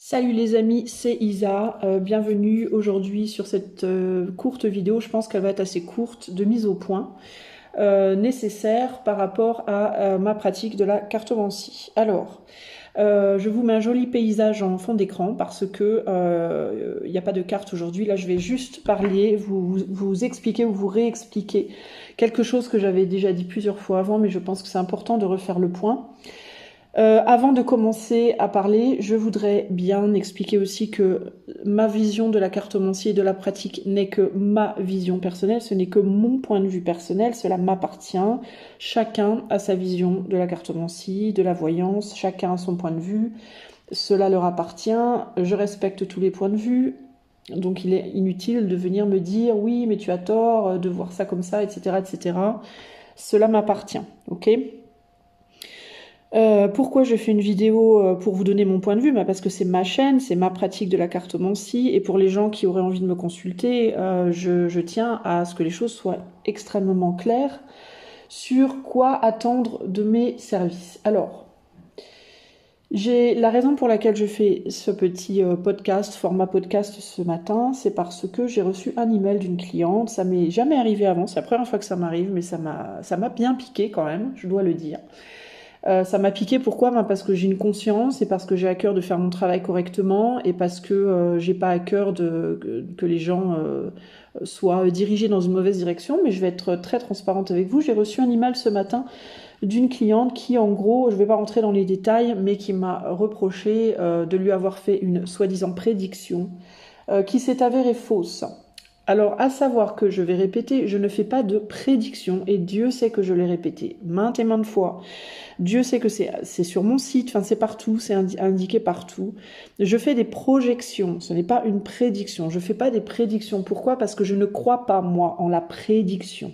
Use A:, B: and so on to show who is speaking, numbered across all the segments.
A: Salut les amis, c'est Isa. Bienvenue aujourd'hui sur cette courte vidéo. Je pense qu'elle va être assez courte, de mise au point, nécessaire par rapport à ma pratique de la cartomancie. Alors, je vous mets un joli paysage en fond d'écran parce que il n'y a pas de carte aujourd'hui. Là, je vais juste parler, vous expliquer ou vous réexpliquer quelque chose que j'avais déjà dit plusieurs fois avant, mais je pense que c'est important de refaire le point. Avant de commencer à parler, je voudrais bien expliquer aussi que ma vision de la cartomancie et de la pratique n'est que ma vision personnelle, ce n'est que mon point de vue personnel, cela m'appartient. Chacun a sa vision de la cartomancie, de la voyance, chacun a son point de vue, cela leur appartient, je respecte tous les points de vue, donc il est inutile de venir me dire oui mais tu as tort de voir ça comme ça, etc. etc. Cela m'appartient, ok ? Pourquoi je fais une vidéo pour vous donner mon point de vue? Parce que c'est ma chaîne, c'est ma pratique de la cartomancie, et pour les gens qui auraient envie de me consulter, je tiens à ce que les choses soient extrêmement claires sur quoi attendre de mes services. Alors, la raison pour laquelle je fais ce petit format podcast ce matin, c'est parce que j'ai reçu un email d'une cliente. Ça m'est jamais arrivé avant, c'est la première fois que ça m'arrive, mais ça m'a bien piqué quand même, je dois le dire. Ça m'a piqué, pourquoi? Parce que j'ai une conscience et parce que j'ai à cœur de faire mon travail correctement et parce que j'ai pas à cœur que les gens soient dirigés dans une mauvaise direction, mais je vais être très transparente avec vous. J'ai reçu un email ce matin d'une cliente qui, en gros, je vais pas rentrer dans les détails, mais qui m'a reproché de lui avoir fait une soi-disant prédiction qui s'est avérée fausse. Alors, à savoir que je vais répéter, je ne fais pas de prédiction, et Dieu sait que je l'ai répété maintes et maintes fois. Dieu sait que c'est sur mon site, enfin c'est partout, c'est indiqué partout. Je fais des projections, ce n'est pas une prédiction. Je ne fais pas des prédictions. Pourquoi? Parce que je ne crois pas, moi, en la prédiction.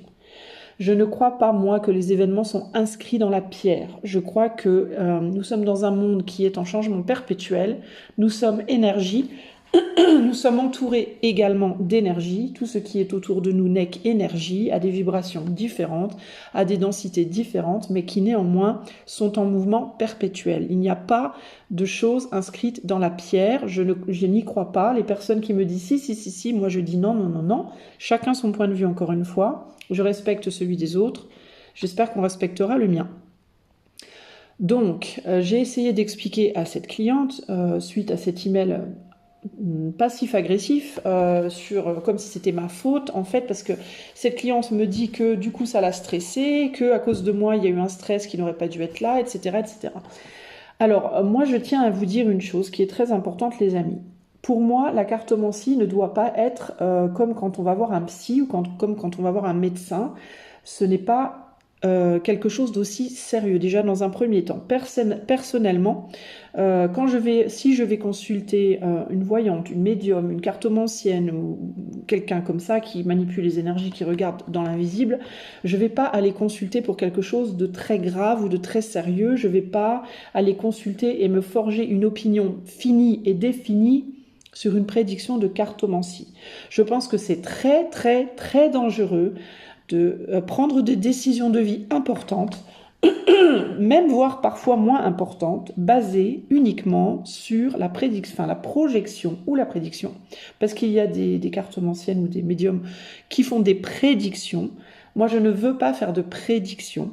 A: Je ne crois pas, moi, que les événements sont inscrits dans la pierre. Je crois que nous sommes dans un monde qui est en changement perpétuel. Nous sommes énergie. Nous sommes entourés également d'énergie. Tout ce qui est autour de nous n'est qu'énergie, a des vibrations différentes, a des densités différentes, mais qui néanmoins sont en mouvement perpétuel. Il n'y a pas de choses inscrites dans la pierre. Je n'y crois pas. Les personnes qui me disent si, moi je dis non, non, non, non. Chacun son point de vue, encore une fois. Je respecte celui des autres. J'espère qu'on respectera le mien. Donc, j'ai essayé d'expliquer à cette cliente, suite à cet email passif-agressif, comme si c'était ma faute, en fait, parce que cette cliente me dit que du coup ça l'a stressée, que à cause de moi il y a eu un stress qui n'aurait pas dû être là, etc., etc. Alors, moi je tiens à vous dire une chose qui est très importante, les amis. Pour moi, la cartomancie ne doit pas être comme quand on va voir un psy ou comme quand on va voir un médecin. Ce n'est pas quelque chose d'aussi sérieux, déjà dans un premier temps. Personnellement, si je vais consulter une voyante, une médium, une cartomancienne ou quelqu'un comme ça qui manipule les énergies, qui regarde dans l'invisible, je ne vais pas aller consulter pour quelque chose de très grave ou de très sérieux. Je ne vais pas aller consulter et me forger une opinion finie et définie sur une prédiction de cartomancie. Je pense que c'est très, très, très dangereux de prendre des décisions de vie importantes, même voire parfois moins importantes, basées uniquement sur la projection ou la prédiction. Parce qu'il y a des cartomanciennes ou des médiums qui font des prédictions. Moi, je ne veux pas faire de prédictions.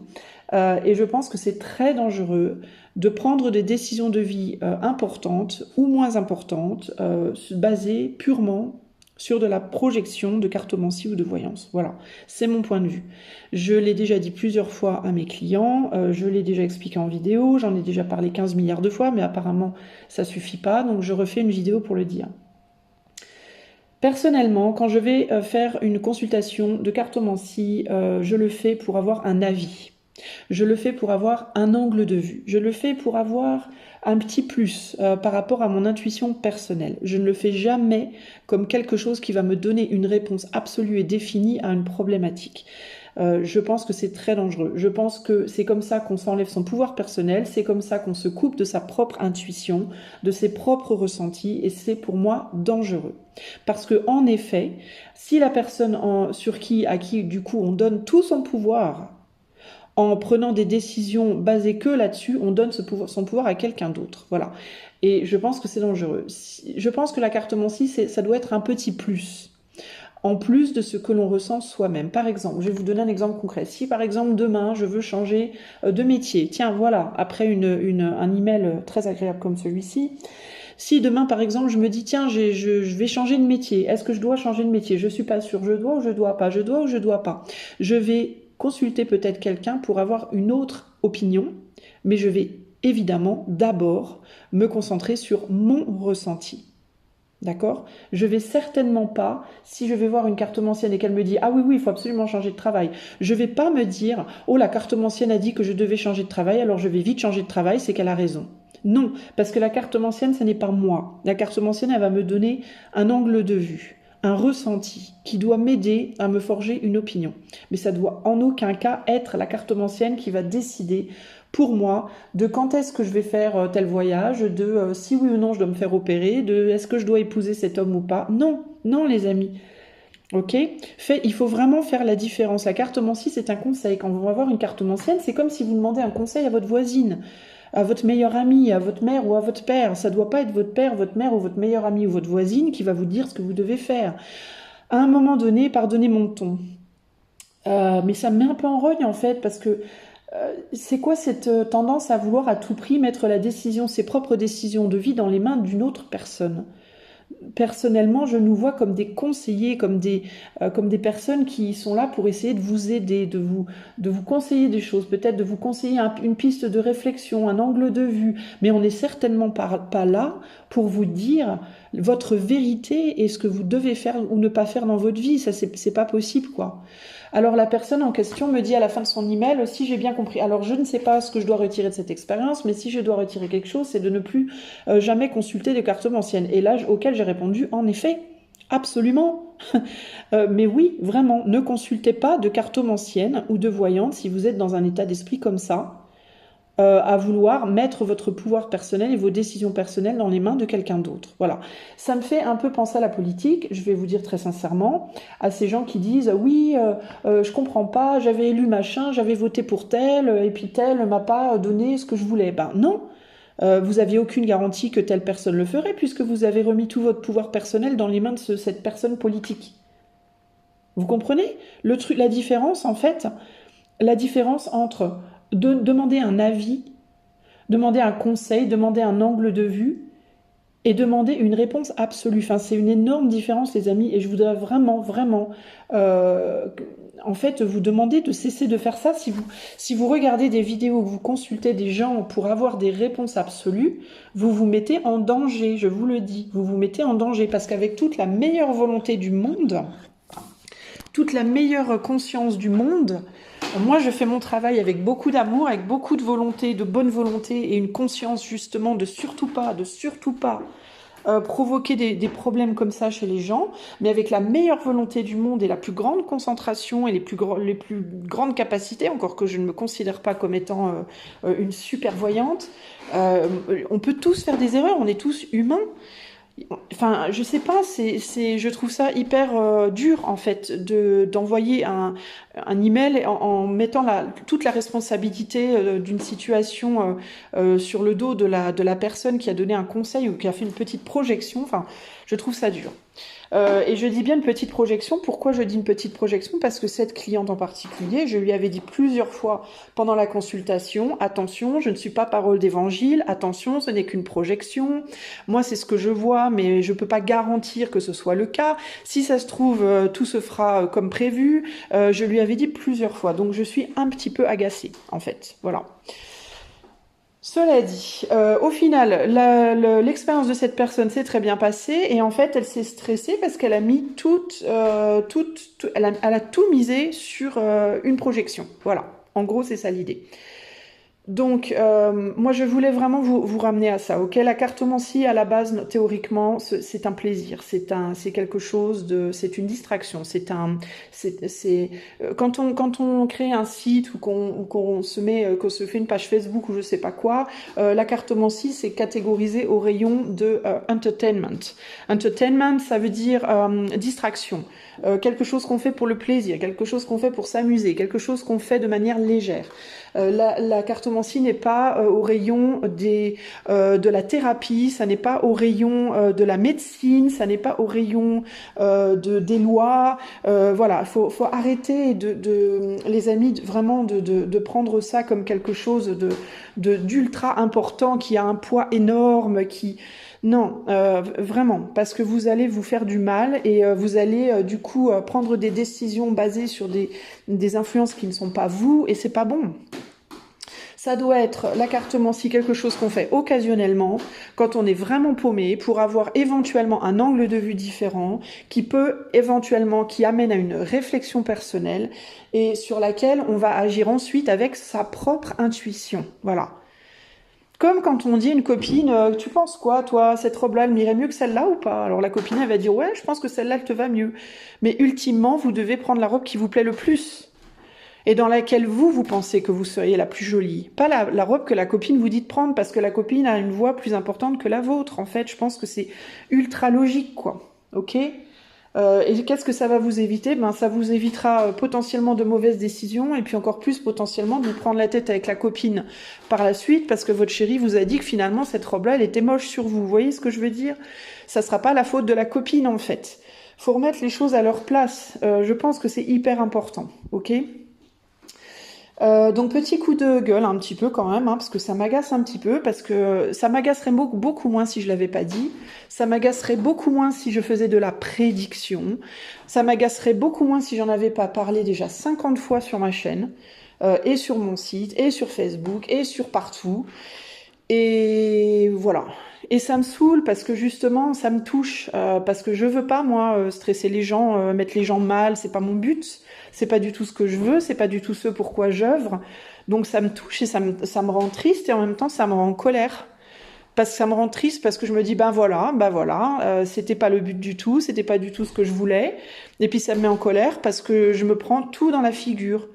A: Et je pense que c'est très dangereux de prendre des décisions de vie importantes ou moins importantes, basées purement sur de la projection de cartomancie ou de voyance. Voilà, c'est mon point de vue. Je l'ai déjà dit plusieurs fois à mes clients, je l'ai déjà expliqué en vidéo, j'en ai déjà parlé 15 milliards de fois, mais apparemment ça suffit pas, donc je refais une vidéo pour le dire. Personnellement, quand je vais faire une consultation de cartomancie, je le fais pour avoir un avis. Je le fais pour avoir un angle de vue. Je le fais pour avoir un petit plus par rapport à mon intuition personnelle. Je ne le fais jamais comme quelque chose qui va me donner une réponse absolue et définie à une problématique. Je pense que c'est très dangereux. Je pense que c'est comme ça qu'on s'enlève son pouvoir personnel, c'est comme ça qu'on se coupe de sa propre intuition, de ses propres ressentis, et c'est pour moi dangereux. Parce que en effet, si la personne à qui du coup on donne tout son pouvoir, en prenant des décisions basées que là-dessus, on donne son pouvoir à quelqu'un d'autre. Voilà. Et je pense que c'est dangereux. Je pense que la cartomancie, ça doit être un petit plus, en plus de ce que l'on ressent soi-même. Par exemple, je vais vous donner un exemple concret. Si par exemple demain je veux changer de métier, tiens voilà, après un email très agréable comme celui-ci, si demain par exemple je me dis tiens je vais changer de métier, est-ce que je dois changer de métier? Je suis pas sûre, je dois ou je dois pas, je dois ou je dois pas. Je vais consulter peut-être quelqu'un pour avoir une autre opinion, mais je vais évidemment d'abord me concentrer sur mon ressenti. D'accord? Je vais certainement pas, si je vais voir une cartomancienne et qu'elle me dit « Ah oui, oui, il faut absolument changer de travail », je vais pas me dire « Oh, la cartomancienne a dit que je devais changer de travail, alors je vais vite changer de travail, c'est qu'elle a raison ». Non, parce que la cartomancienne, ce n'est pas moi. La cartomancienne, elle va me donner un angle de vue, un ressenti qui doit m'aider à me forger une opinion. Mais ça doit en aucun cas être la cartomancienne qui va décider pour moi de quand est-ce que je vais faire tel voyage, de si oui ou non je dois me faire opérer, de est-ce que je dois épouser cet homme ou pas. Non, non les amis. Ok, il faut vraiment faire la différence. La cartomancie, c'est un conseil. Quand vous va voir une cartomancienne, c'est comme si vous demandez un conseil à votre voisine, à votre meilleure amie, à votre mère ou à votre père. Ça ne doit pas être votre père, votre mère ou votre meilleure amie ou votre voisine qui va vous dire ce que vous devez faire. À un moment donné, pardonnez mon ton, mais ça me met un peu en rogne en fait, parce que c'est quoi cette tendance à vouloir à tout prix mettre la décision, ses propres décisions de vie dans les mains d'une autre personne? Personnellement, je nous vois comme des conseillers, comme des personnes qui sont là pour essayer de vous aider, de vous conseiller des choses, peut-être de vous conseiller une piste de réflexion, un angle de vue, mais on n'est certainement pas là pour vous dire votre vérité et ce que vous devez faire ou ne pas faire dans votre vie. Ça, c'est pas possible, quoi. Alors la personne en question me dit à la fin de son email, si j'ai bien compris, alors je ne sais pas ce que je dois retirer de cette expérience, mais si je dois retirer quelque chose, c'est de ne plus jamais consulter de cartomancienne. Et là, auquel j'ai répondu, en effet, absolument. Mais oui, vraiment, ne consultez pas de cartomancienne ou de voyante si vous êtes dans un état d'esprit comme ça, à vouloir mettre votre pouvoir personnel et vos décisions personnelles dans les mains de quelqu'un d'autre. Voilà. Ça me fait un peu penser à la politique, je vais vous dire très sincèrement, à ces gens qui disent « Oui, je comprends pas, j'avais élu machin, j'avais voté pour tel, et puis tel m'a pas donné ce que je voulais. » Ben non, vous aviez aucune garantie que telle personne le ferait, puisque vous avez remis tout votre pouvoir personnel dans les mains de cette personne politique. Vous comprenez? La différence, en fait, la différence entre demander un avis, demander un conseil, demander un angle de vue et demander une réponse absolue. Enfin, c'est une énorme différence, les amis, et je voudrais vraiment, vraiment, en fait, vous demander de cesser de faire ça. Si vous regardez des vidéos, vous consultez des gens pour avoir des réponses absolues, vous vous mettez en danger, je vous le dis. Vous vous mettez en danger, parce qu'avec toute la meilleure volonté du monde, toute la meilleure conscience du monde, moi, je fais mon travail avec beaucoup d'amour, avec beaucoup de volonté, de bonne volonté et une conscience justement de surtout pas provoquer des problèmes comme ça chez les gens, mais avec la meilleure volonté du monde et la plus grande concentration et les plus grandes capacités, encore que je ne me considère pas comme étant une super voyante. On peut tous faire des erreurs, on est tous humains. Enfin, je sais pas, je trouve ça hyper dur en fait d'envoyer un email en mettant toute la responsabilité d'une situation sur le dos de la personne qui a donné un conseil ou qui a fait une petite projection. Enfin, je trouve ça dur. Et je dis bien une petite projection. Pourquoi je dis une petite projection? Parce que cette cliente en particulier, je lui avais dit plusieurs fois pendant la consultation, attention, je ne suis pas parole d'évangile, attention, ce n'est qu'une projection. Moi, c'est ce que je vois, mais je ne peux pas garantir que ce soit le cas. Si ça se trouve, tout se fera comme prévu. Je lui avais dit plusieurs fois. Donc, je suis un petit peu agacée, en fait. Voilà. Cela dit, au final, l'expérience de cette personne s'est très bien passée et en fait, elle s'est stressée parce qu'elle a mis elle a tout misé sur une projection. Voilà, en gros, c'est ça l'idée. Donc, moi, je voulais vraiment vous ramener à ça, ok? La cartomancie, à la base, théoriquement, c'est un plaisir, c'est quelque chose de, c'est une distraction, quand on crée un site ou qu'on se fait une page Facebook ou je sais pas quoi, la cartomancie, c'est catégorisé au rayon de entertainment. Entertainment, ça veut dire distraction. Quelque chose qu'on fait pour le plaisir, quelque chose qu'on fait pour s'amuser, quelque chose qu'on fait de manière légère. La cartomancie n'est pas au rayon de la thérapie, ça n'est pas au rayon de la médecine, ça n'est pas au rayon des lois. Voilà, faut arrêter les amis, vraiment de prendre ça comme quelque chose d'ultra important, qui a un poids énorme, qui... Non, vraiment, parce que vous allez vous faire du mal et vous allez du coup prendre des décisions basées sur des influences qui ne sont pas vous, et c'est pas bon. Ça doit être la cartomancie, quelque chose qu'on fait occasionnellement, quand on est vraiment paumé, pour avoir éventuellement un angle de vue différent, qui amène à une réflexion personnelle, et sur laquelle on va agir ensuite avec sa propre intuition. Voilà. Comme quand on dit à une copine, tu penses quoi, toi, cette robe-là, elle m'irait mieux que celle-là ou pas? Alors la copine, elle va dire, ouais, je pense que celle-là, elle te va mieux. Mais ultimement, vous devez prendre la robe qui vous plaît le plus, et dans laquelle vous pensez que vous seriez la plus jolie. Pas la robe que la copine vous dit de prendre, parce que la copine a une voix plus importante que la vôtre. En fait, je pense que c'est ultra logique, quoi. Ok? Et qu'est-ce que ça va vous éviter? Ben, ça vous évitera potentiellement de mauvaises décisions, et puis encore plus potentiellement de vous prendre la tête avec la copine par la suite, parce que votre chéri vous a dit que finalement cette robe-là, elle était moche sur vous. Vous voyez ce que je veux dire? Ça sera pas la faute de la copine, en fait. Faut remettre les choses à leur place. Je pense que c'est hyper important. Ok? Donc petit coup de gueule un petit peu quand même, hein, parce que ça m'agace un petit peu, parce que ça m'agacerait beaucoup moins si je l'avais pas dit, ça m'agacerait beaucoup moins si je faisais de la prédiction, ça m'agacerait beaucoup moins si j'en avais pas parlé déjà 50 fois sur ma chaîne, et sur mon site, et sur Facebook, et sur partout, et voilà. Et ça me saoule parce que justement ça me touche, parce que je veux pas moi stresser les gens, mettre les gens mal, c'est pas mon but. C'est pas du tout ce que je veux, c'est pas du tout ce pourquoi j'œuvre. Donc ça me touche et ça me rend triste, et en même temps ça me rend en colère. Parce que ça me rend triste, parce que je me dis ben voilà, c'était pas le but du tout, c'était pas du tout ce que je voulais. Et puis ça me met en colère parce que je me prends tout dans la figure.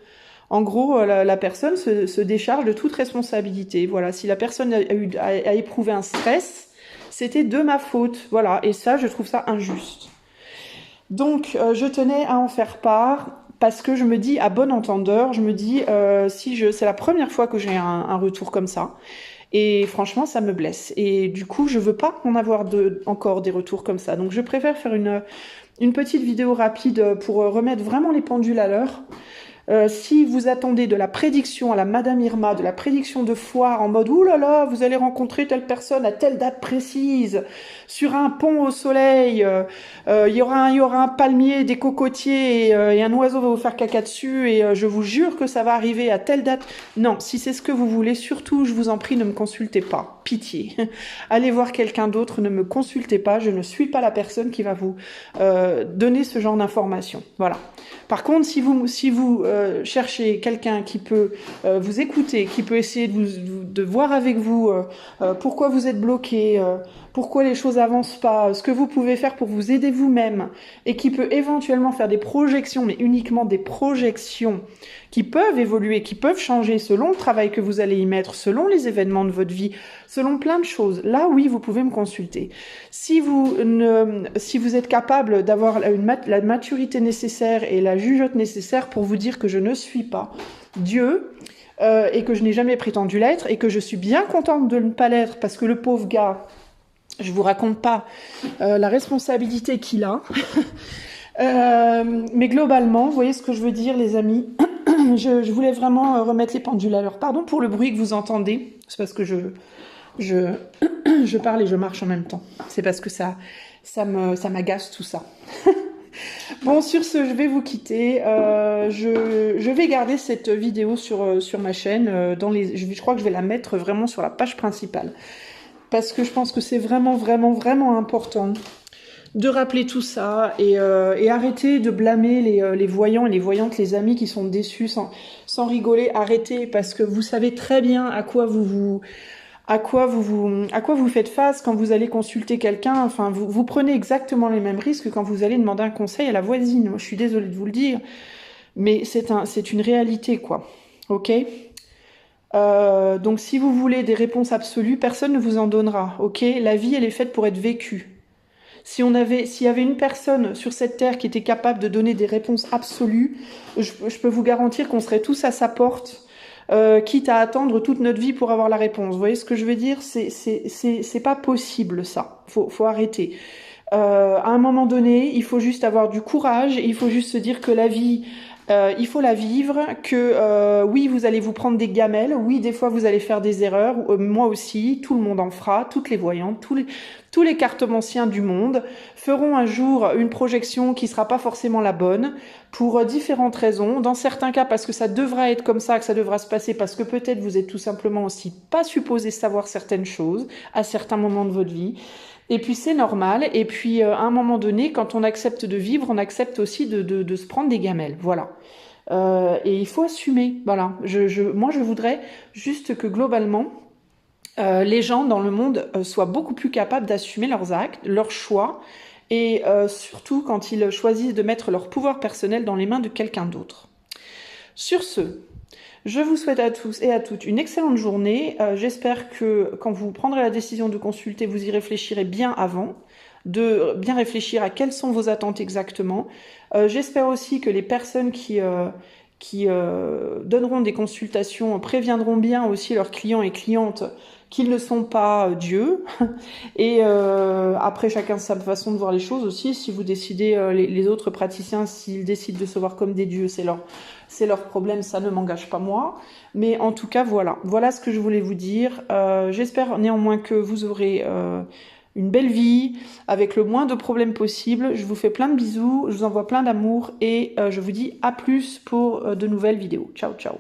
A: En gros, la personne se décharge de toute responsabilité. Voilà, si la personne a éprouvé un stress, c'était de ma faute. Voilà, et ça, je trouve ça injuste. Donc, je tenais à en faire part, parce que je me dis, à bon entendeur, je me dis, c'est la première fois que j'ai un retour comme ça, et franchement, ça me blesse. Et du coup, je veux pas en avoir encore des retours comme ça. Donc, je préfère faire une petite vidéo rapide pour remettre vraiment les pendules à l'heure. Si vous attendez de la prédiction à la Madame Irma, de la prédiction de foire en mode « Ouh là là, vous allez rencontrer telle personne à telle date précise, sur un pont au soleil, il y aura un palmier, des cocotiers, et un oiseau va vous faire caca dessus, et je vous jure que ça va arriver à telle date. » Non, si c'est ce que vous voulez, surtout, je vous en prie, ne me consultez pas. Pitié. Allez voir quelqu'un d'autre, ne me consultez pas, je ne suis pas la personne qui va vous donner ce genre d'informations. Voilà. Par contre, si vous cherchez quelqu'un qui peut vous écouter, qui peut essayer de voir avec vous pourquoi vous êtes bloqué, pourquoi les choses avancent pas, ce que vous pouvez faire pour vous aider vous-même, et qui peut éventuellement faire des projections, mais uniquement des projections qui peuvent évoluer, qui peuvent changer selon le travail que vous allez y mettre, selon les événements de votre vie, selon plein de choses. Là, oui, vous pouvez me consulter. Si vous êtes capable d'avoir la maturité nécessaire et la jugeote nécessaire pour vous dire que je ne suis pas Dieu, et que je n'ai jamais prétendu l'être, et que je suis bien contente de ne pas l'être, parce que le pauvre gars, je vous raconte pas la responsabilité qu'il a. Mais globalement, vous voyez ce que je veux dire, les amis. Je voulais vraiment remettre les pendules à l'heure. Pardon pour le bruit que vous entendez. C'est parce que je parle et je marche en même temps. C'est parce que ça m'agace tout ça. Bon, sur ce, je vais vous quitter. Je vais garder cette vidéo sur ma chaîne. Je crois que je vais la mettre vraiment sur la page principale. Parce que je pense que c'est vraiment, vraiment, vraiment important de rappeler tout ça et arrêter de blâmer les voyants et les voyantes, les amis qui sont déçus sans rigoler. Arrêtez, parce que vous savez très bien à quoi vous faites face quand vous allez consulter quelqu'un. Enfin, vous prenez exactement les mêmes risques que quand vous allez demander un conseil à la voisine. Moi, je suis désolée de vous le dire, mais c'est une réalité, quoi. Ok? Donc, si vous voulez des réponses absolues, personne ne vous en donnera. Ok? La vie, elle est faite pour être vécue. S'il y avait une personne sur cette terre qui était capable de donner des réponses absolues, je peux vous garantir qu'on serait tous à sa porte, quitte à attendre toute notre vie pour avoir la réponse. Vous voyez ce que je veux dire? C'est pas possible, ça. Faut arrêter. À un moment donné, il faut juste avoir du courage, il faut juste se dire que la vie, il faut la vivre, que oui, vous allez vous prendre des gamelles, oui, des fois vous allez faire des erreurs, moi aussi, tout le monde en fera, toutes les voyantes, tous les cartomanciens du monde feront un jour une projection qui sera pas forcément la bonne, pour différentes raisons. Dans certains cas, parce que ça devra être comme ça, que ça devra se passer, parce que peut-être vous êtes tout simplement aussi pas supposé savoir certaines choses à certains moments de votre vie. Et puis c'est normal, et puis à un moment donné, quand on accepte de vivre, on accepte aussi de se prendre des gamelles, voilà. Et il faut assumer, voilà. Moi je voudrais juste que globalement, les gens dans le monde soient beaucoup plus capables d'assumer leurs actes, leurs choix, et surtout quand ils choisissent de mettre leur pouvoir personnel dans les mains de quelqu'un d'autre. Sur ce, je vous souhaite à tous et à toutes une excellente journée. J'espère que quand vous prendrez la décision de consulter, vous y réfléchirez bien avant, de bien réfléchir à quelles sont vos attentes exactement. J'espère aussi que les personnes qui donneront des consultations préviendront bien aussi leurs clients et clientes qu'ils ne sont pas Dieu. Et après, chacun sa façon de voir les choses aussi. Si vous décidez, les autres praticiens, s'ils décident de se voir comme des dieux, c'est leur problème, ça ne m'engage pas moi. Mais en tout cas, voilà ce que je voulais vous dire. J'espère néanmoins que vous aurez une belle vie, avec le moins de problèmes possible. Je vous fais plein de bisous, je vous envoie plein d'amour et je vous dis à plus pour de nouvelles vidéos. Ciao, ciao.